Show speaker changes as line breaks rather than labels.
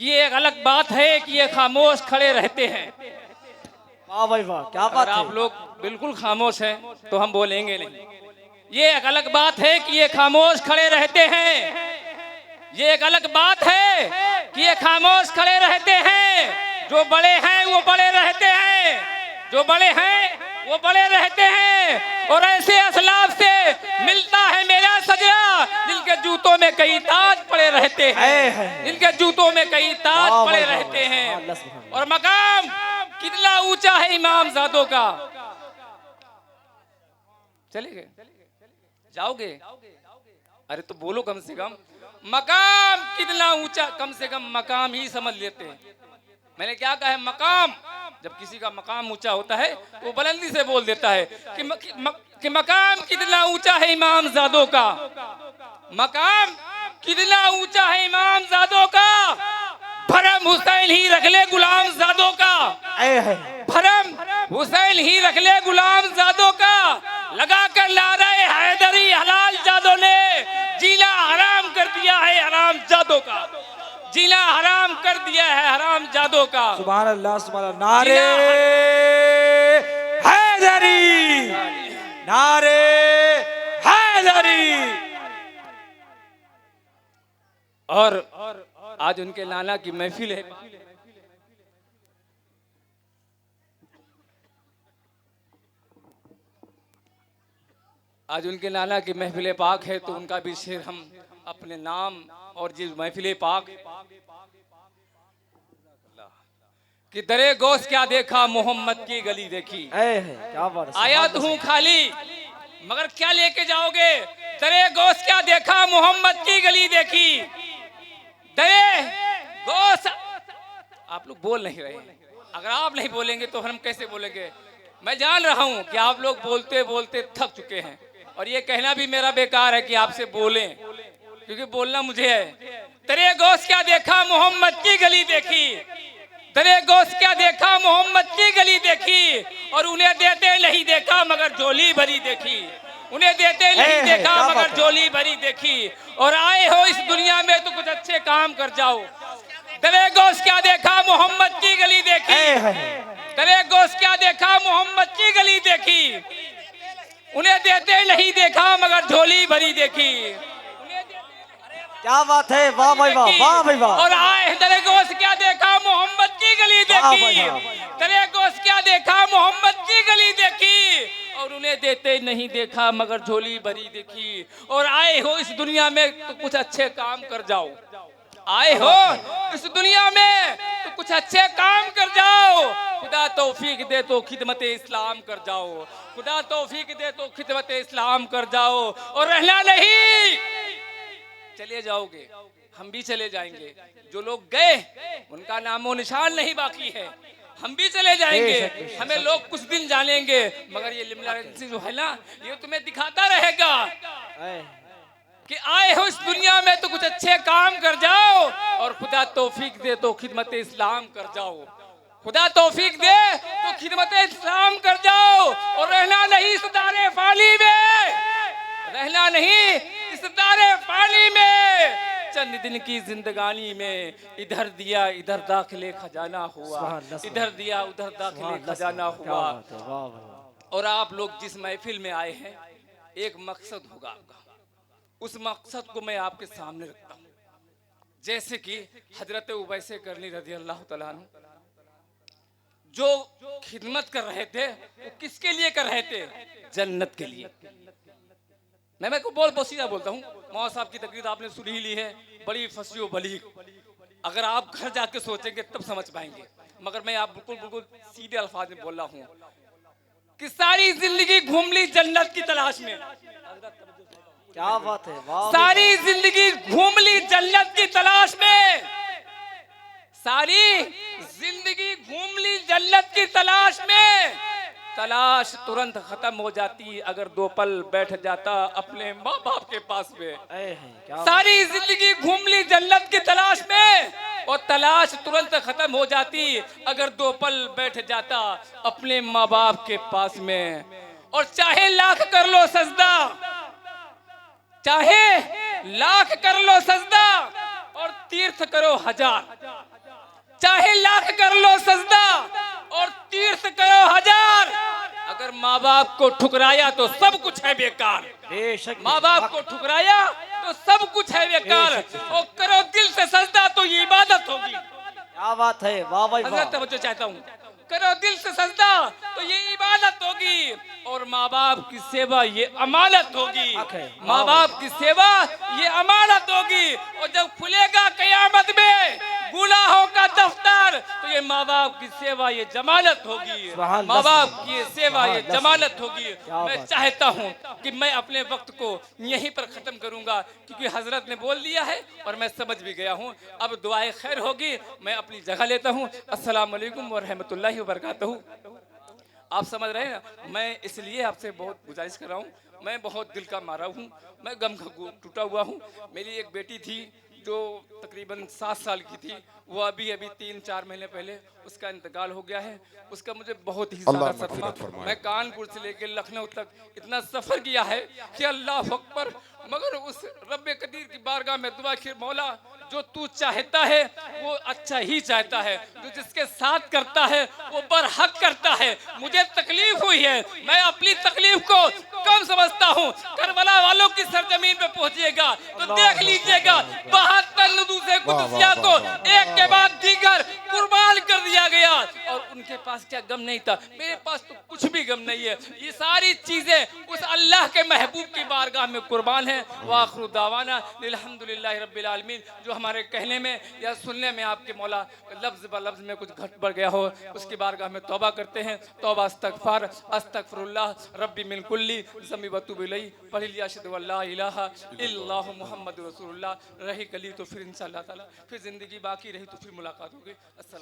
कि ये एक अलग बात है कि ये खामोश खड़े रहते हैं।
वाह भाई वाह, क्या बात है।
आप लोग बिल्कुल खामोश हैं तो हम बोलेंगे नहीं। ये एक अलग बात है कि ये खामोश खड़े रहते हैं। ये एक अलग बात है कि ये खामोश खड़े रहते हैं। जो बड़े हैं वो बड़े रहते हैं, जो बड़े हैं वो बड़े रहते हैं। और ऐसे असलाफ से मिलता है मेरा सजरा जिनके जूतों में कई ताज पड़े रहते हैं, जिनके जूतों में कई ताज पड़े रहते हैं। और मकाम कितना ऊंचा है इमाम ज़ादों का। चलेंगे, जाओगे? अरे तो बोलो कम से कम। मकाम कितना ऊंचा, कम से कम मकाम ही समझ लेते हैं। मैंने क्या कहा है? मकाम। जब किसी का मकाम ऊंचा होता है तो वो बुलंदी से बोल देता है कि मकाम कितना ऊंचा है इमाम ज़ादों का। मकाम कितना ऊंचा है इमाम ज़ादों का। भरम हुसैन ही रख ले गुलाम ज़ादों का। भरम हुसैन ही रख ले गुलाम ज़ादों का। लगा कर नारे हैदरी हलाल जादों ने जीना हराम कर दिया है हराम जादों का। जीना हराम कर दिया है हराम जादों का।
सुभान अल्लाह, सुभान अल्लाह। नारे हैदरी, नारे हैदरी।
और आज उनके नाना की महफिल है। आज उनके नाना की महफिल पाक है तो उनका भी शेर हम अपने नाम और जिस महफिल पाक कि दरे गोश क्या देखा मोहम्मद की गली देखी।
क्या बात।
आया तो हूँ खाली मगर क्या लेके जाओगे। दरे गोश क्या देखा मोहम्मद की गली देखी। दरे गोश, आप लोग बोल नहीं रहे। अगर आप नहीं बोलेंगे तो हम कैसे बोलेंगे। मैं जान रहा हूं कि आप लोग बोलते बोलते थक चुके हैं और ये कहना भी मेरा बेकार है कि आपसे बोलें, क्योंकि बोलना मुझे है। तेरे गोश्त क्या देखा मोहम्मद की गली देखी। तेरे गोश्त क्या देखा मोहम्मद की गली देखी। और उन्हें देते नहीं देखा मगर झोली भरी देखी। उन्हें देते नहीं देखा मगर झोली भरी देखी। और आए हो इस दुनिया में तो कुछ अच्छे काम कर जाओ। तेरे गोश्त क्या देखा मोहम्मद की गली देखी। तेरे गोश्त क्या देखा मोहम्मद की गली देखी। उन्हें देते नहीं देखा मगर झोली भरी देखी।
क्या बात है। वाह भाई वाह, वाह भाई वाह।
और आए तेरे गोश्त क्या देखा मोहम्मद की गली देखी। तेरे गोश्त क्या देखा मोहम्मद की गली देखी। और उन्हें देते नहीं देखा मगर झोली भरी देखी। और आए हो इस दुनिया में तो कुछ अच्छे काम कर जाओ। आए हो इस दुनिया में तो कुछ अच्छे काम कर जाओ। खुदा तौफीक दे तो खिदमत इस्लाम कर जाओ। खुदा तौफीक दे तो खिदमत इस्लाम कर जाओ। और रहना नहीं, चले जाओगे, हम भी चले जाएंगे। जो लोग गए उनका नामो निशान नहीं बाकी है। हम भी चले जाएंगे, हमें लोग कुछ दिन जानेंगे मगर ये लिमला जो है ना ये तुम्हें दिखाता रहेगा कि आए हो इस दुनिया में तो कुछ अच्छे काम कर जाओ। और खुदा तौफीक दे तो खिदमत इस्लाम कर जाओ। खुदा तौफीक दे तो खिदमत इस्लाम कर जाओ। और रहना नहीं इस दारे फानी में, रहना नहीं इस दारे फानी में। चंद दिन की जिंदगानी में इधर दिया इधर दाखिले खजाना हुआ। इधर दिया उधर दाखिले खजाना हुआ। और आप लोग जिस महफिल में आए हैं एक मकसद होगा आपका, उस मकसद को मैं आपके सामने रखता हूँ। जैसे कि हजरत उवैसे करनी रज़ी अल्लाह तआला अन्हु जो खिदमत कर रहे थे वो किसके लिए कर रहे थे? जन्नत के लिए। मैं को बोल सीधा बोलता हूँ। मौला साहब की तकरीर आपने सुन ही ली है, बड़ी फसियो बली। अगर आप घर जाके सोचेंगे तब समझ पाएंगे, मगर मैं आप बिल्कुल सीधे अल्फाज में बोल रहा हूँ कि सारी जिंदगी घूम ली जन्नत की तलाश में।
क्या बात है।
सारी जिंदगी घूम ली जन्नत की तलाश में। सारी जिंदगी घूम ली जन्नत की तलाश में। तलाश तुरंत खत्म हो जाती अगर 2 पल बैठ जाता अपने माँ बाप के पास में। सारी जिंदगी घूम ली जन्नत की तलाश में और तलाश तुरंत खत्म हो जाती अगर 2 पल बैठ जाता अपने माँ बाप के पास में। और चाहे लाख कर लो सजदा, चाहे लाख कर लो सजदा और तीर्थ करो 1000, चाहे लाख कर लो सजदा और तीर्थ करो 1000, अगर माँ बाप को ठुकराया तो सब कुछ है बेकार।
बेशक
माँ बाप को ठुकराया तो सब कुछ है बेकार। और करो दिल से सजदा तो ये इबादत होगी।
क्या बात है, वाह भाई
हजरत
वाह।
तवज्जो चाहता हूँ, करो दिल से सजदा तो ये इबादत होगी और माँ बाप की सेवा ये अमानत होगी। माँ बाप की सेवा ये अमानत होगी। और जब खुलेगा कयामत में गुनाहों का दफ्तर तो ये माँ बाप की सेवा ये जमानत होगी। माँ बाप की सेवा ये जमानत होगी। मैं चाहता हूँ कि मैं अपने वक्त को यहीं पर खत्म करूंगा क्योंकि हजरत ने बोल दिया है और मैं समझ भी गया हूँ। अब दुआए खैर होगी, मैं अपनी जगह लेता हूँ। अस्सलाम वालेकुम व रहमतुल्लाहि व बरकातहू। आप समझ रहे हैं ना, मैं इसलिए आपसे बहुत गुजारिश कर रहा हूँ, मैं बहुत दिल का मारा हूँ, मैं गम का टूटा हुआ हूँ। मेरी एक बेटी थी जो तकरीबन 7 साल की थी, वो अभी 3-4 महीने पहले उसका इंतकाल हो गया है। उसका मुझे बहुत ही ज़्यादा सदमा, मैं कानपुर से लेकर लखनऊ तक इतना सफ़र किया है कि अल्लाह अकबर। मगर उस रब्बे कदीर की बारगाह में दुआ की, मौला जो तू चाहता है वो अच्छा ही चाहता है, जो जिसके साथ करता है वो बरहक करता है। मुझे तकलीफ हुई है, मैं अपनी तकलीफ को कम समझता हूँ। करबला वालों की सरजमीन पे पहुंचिएगा तो देख लीजिएगा 72 नुदूसे कुदसिया को एक के बाद दीगर कुर्बान कर दिया गया और उनके पास क्या गम नहीं था। मेरे पास तो कुछ भी गम नहीं है। ये सारी चीजें उस अल्लाह के महबूब की बारगाह में कुर्बान है। वाखिरु दावाना अल्हम्दुलिल्लाहि रब्बिल आलमीन। जो हमारे कहने में या सुनने में आपके मौला लफ्ज़ ब लफ्ज़ में कुछ घट बढ़ गया हो, उसकी बारगाह में तौबा करते हैं। तौबा अस्तगफार अस्तगफिरुल्लाह रब्बी मिन कुल्ली ज़म्बी व तुब इलैहि। पढ़ लिया अशहदु अल्ला इलाहा इल्लल्लाहु मुहम्मदुर रसूलुल्लाह। रही कली तो फिर इंशाअल्लाह ताला फिर ज़िंदगी बाकी रही तो फिर मुलाकात होगी। अस्सलाम।